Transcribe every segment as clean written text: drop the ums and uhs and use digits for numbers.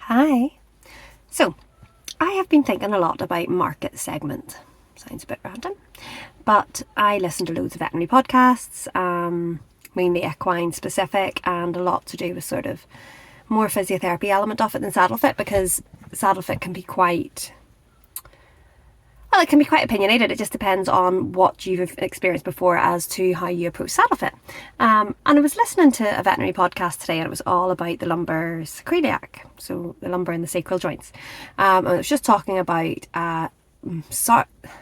Hi. So, I have been thinking a lot about market segment. Sounds a bit random, but I listen to loads of veterinary podcasts, mainly equine specific, and a lot to do with sort of more physiotherapy element of it than saddle fit, because saddle fit can be it can be quite opinionated. It just depends on what you've experienced before as to how you approach saddle fit. And I was listening to a veterinary podcast today, and it was all about the lumbar sacroiliac, so the lumbar and the sacral joints. And it was just talking about a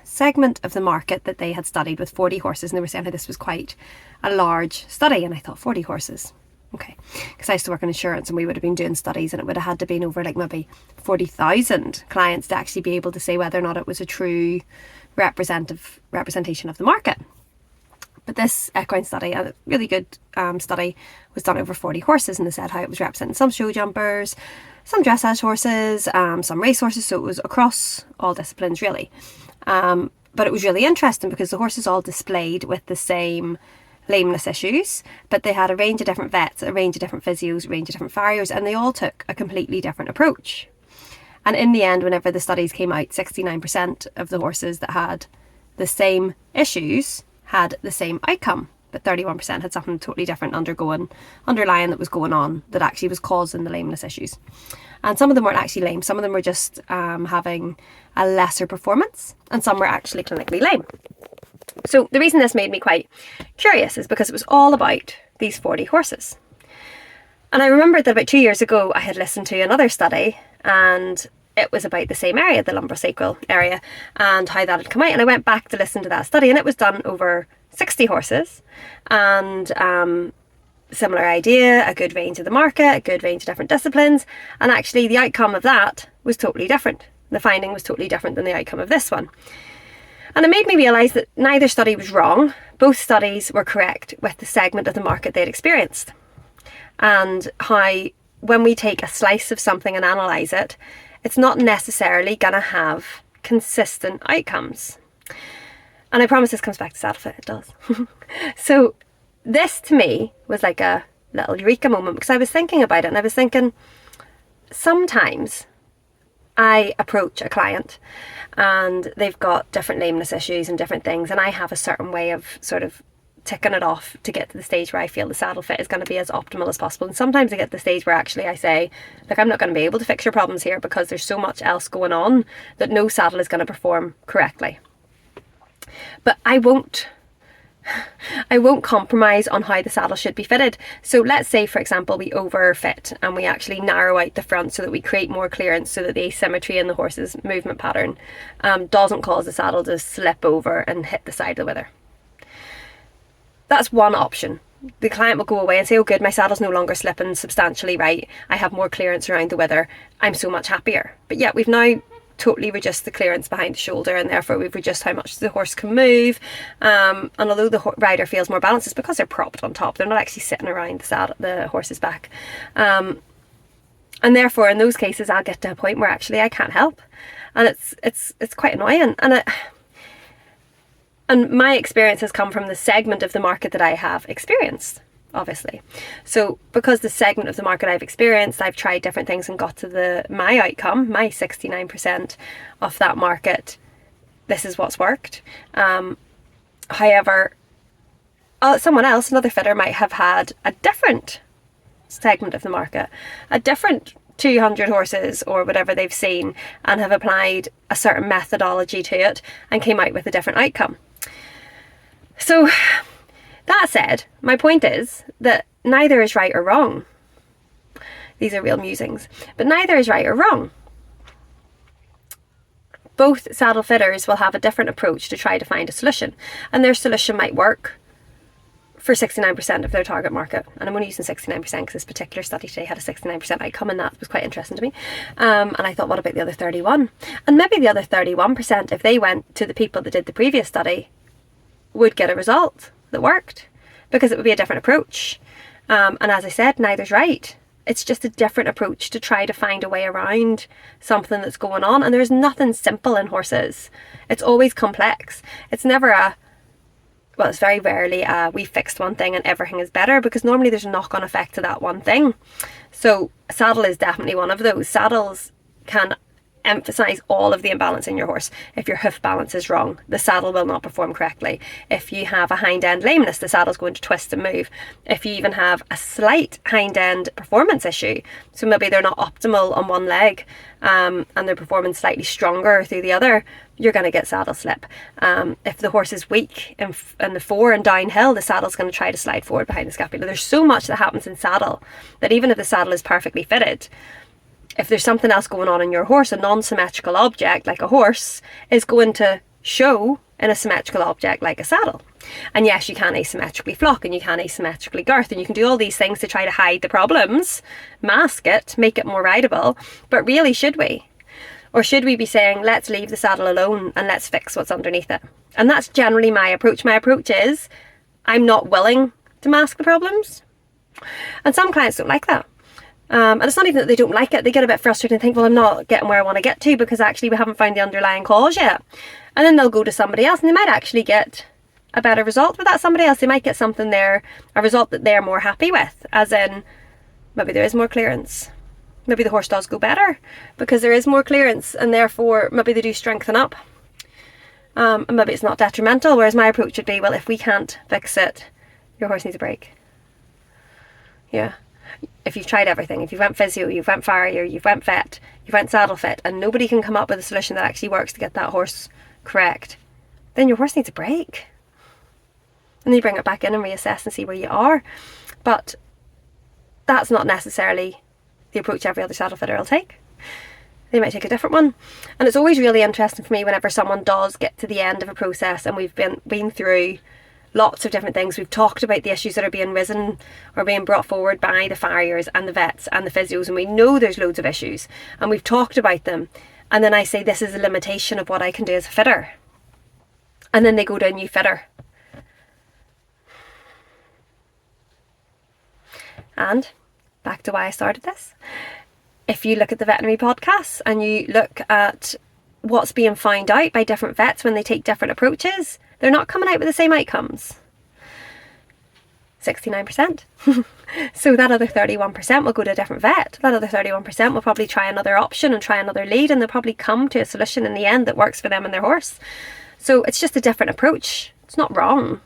segment of the market that they had studied with 40 horses, and they were saying how this was quite a large study. And I thought, 40 horses? Okay, because I used to work in insurance, and we would have been doing studies, and it would have had to been over like maybe 40,000 clients to actually be able to say whether or not it was a true representation of the market. But this equine study, a really good study, was done over 40 horses, and they said how it was representing some show jumpers, some dressage horses, some race horses, so it was across all disciplines really. But it was really interesting because the horses all displayed with the same lameness issues, but they had a range of different vets, a range of different physios, a range of different farriers, and they all took a completely different approach. And in the end, whenever the studies came out, 69% of the horses that had the same issues had the same outcome, but 31% had something totally different underlying that was going on that actually was causing the lameness issues. And some of them weren't actually lame, some of them were just having a lesser performance, and some were actually clinically lame. So the reason this made me quite curious is because it was all about these 40 horses. And I remembered that about 2 years ago I had listened to another study, and it was about the same area, the lumbosacral area, and how that had come out. And I went back to listen to that study, and it was done over 60 horses, and similar idea, a good range of the market, a good range of different disciplines, and actually the outcome of that was totally different. The finding was totally different than the outcome of this one. And it made me realise that neither study was wrong. Both studies were correct with the segment of the market they'd experienced. And how when we take a slice of something and analyse it, it's not necessarily going to have consistent outcomes. And I promise this comes back to saddle fit, it does. So this to me was like a little eureka moment, because I was thinking about it, and I was thinking, sometimes I approach a client and they've got different lameness issues and different things, and I have a certain way of sort of ticking it off to get to the stage where I feel the saddle fit is going to be as optimal as possible. And sometimes I get to the stage where actually I say, look, I'm not going to be able to fix your problems here because there's so much else going on that no saddle is going to perform correctly. But I won't compromise on how the saddle should be fitted. So let's say, for example, we overfit and we actually narrow out the front so that we create more clearance, so that the asymmetry in the horse's movement pattern doesn't cause the saddle to slip over and hit the side of the wither. That's one option. The client will go away and say, oh good, my saddle's no longer slipping substantially right, I have more clearance around the wither, I'm so much happier. But yet we've now totally reduced the clearance behind the shoulder, and therefore we've reduced how much the horse can move, and although the rider feels more balanced, it's because they're propped on top, they're not actually sitting around the horse's back, and therefore in those cases I'll get to a point where actually I can't help, and it's quite annoying. And my experience has come from the segment of the market that I have experienced, obviously. So because the segment of the market I've experienced, I've tried different things and got to my outcome, my 69% of that market. This is what's worked. However, someone else, another fitter, might have had a different segment of the market, a different 200 horses or whatever they've seen, and have applied a certain methodology to it and came out with a different outcome. So that said, my point is that neither is right or wrong. These are real musings, but neither is right or wrong. Both saddle fitters will have a different approach to try to find a solution, and their solution might work for 69% of their target market. And I'm only using 69% because this particular study today had a 69% outcome, and that was quite interesting to me. And I thought, what about the other 31? And maybe the other 31%, if they went to the people that did the previous study, would get a result that worked, because it would be a different approach. And as I said, neither's right. It's just a different approach to try to find a way around something that's going on. And there's nothing simple in horses. It's always complex. It's never well, it's very rarely we fixed one thing and everything is better, because normally there's a knock-on effect to that one thing. So saddle is definitely one of those. Saddles can emphasize all of the imbalance in your horse. If your hoof balance is wrong, the saddle will not perform correctly. If you have a hind end lameness, the saddle's going to twist and move. If you even have a slight hind end performance issue, so maybe they're not optimal on one leg and they're performing slightly stronger through the other, you're going to get saddle slip. If the horse is weak in the fore and downhill, the saddle's going to try to slide forward behind the scapula. There's so much that happens in saddle that even if the saddle is perfectly fitted, if there's something else going on in your horse, a non-symmetrical object like a horse is going to show in a symmetrical object like a saddle. And yes, you can asymmetrically flock and you can asymmetrically girth and you can do all these things to try to hide the problems, mask it, make it more rideable. But really, should we? Or should we be saying, let's leave the saddle alone and let's fix what's underneath it? And that's generally my approach. My approach is, I'm not willing to mask the problems. And some clients don't like that. And it's not even that they don't like it, they get a bit frustrated and think, well, I'm not getting where I want to get to because actually we haven't found the underlying cause yet. And then they'll go to somebody else and they might actually get a better result with that somebody else. They might get something there, a result that they're more happy with, as in maybe there is more clearance. Maybe the horse does go better because there is more clearance and therefore maybe they do strengthen up. And maybe it's not detrimental, whereas my approach would be, well, if we can't fix it, your horse needs a break. Yeah. If you've tried everything, if you've went physio, you've went farrier, you've went vet, you've went saddle fit, and nobody can come up with a solution that actually works to get that horse correct, then your horse needs a break. And then you bring it back in and reassess and see where you are. But that's not necessarily the approach every other saddle fitter will take. They might take a different one. And it's always really interesting for me whenever someone does get to the end of a process and we've been through lots of different things. We've talked about the issues that are being risen or being brought forward by the farriers and the vets and the physios, and we know there's loads of issues and we've talked about them, and then I say this is a limitation of what I can do as a fitter, and then they go to a new fitter. And back to why I started this, if you look at the veterinary podcasts and you look at what's being found out by different vets when they take different approaches, they're not coming out with the same outcomes. 69%. So that other 31% will go to a different vet. That other 31% will probably try another option and try another lead, and they'll probably come to a solution in the end that works for them and their horse. So it's just a different approach. It's not wrong.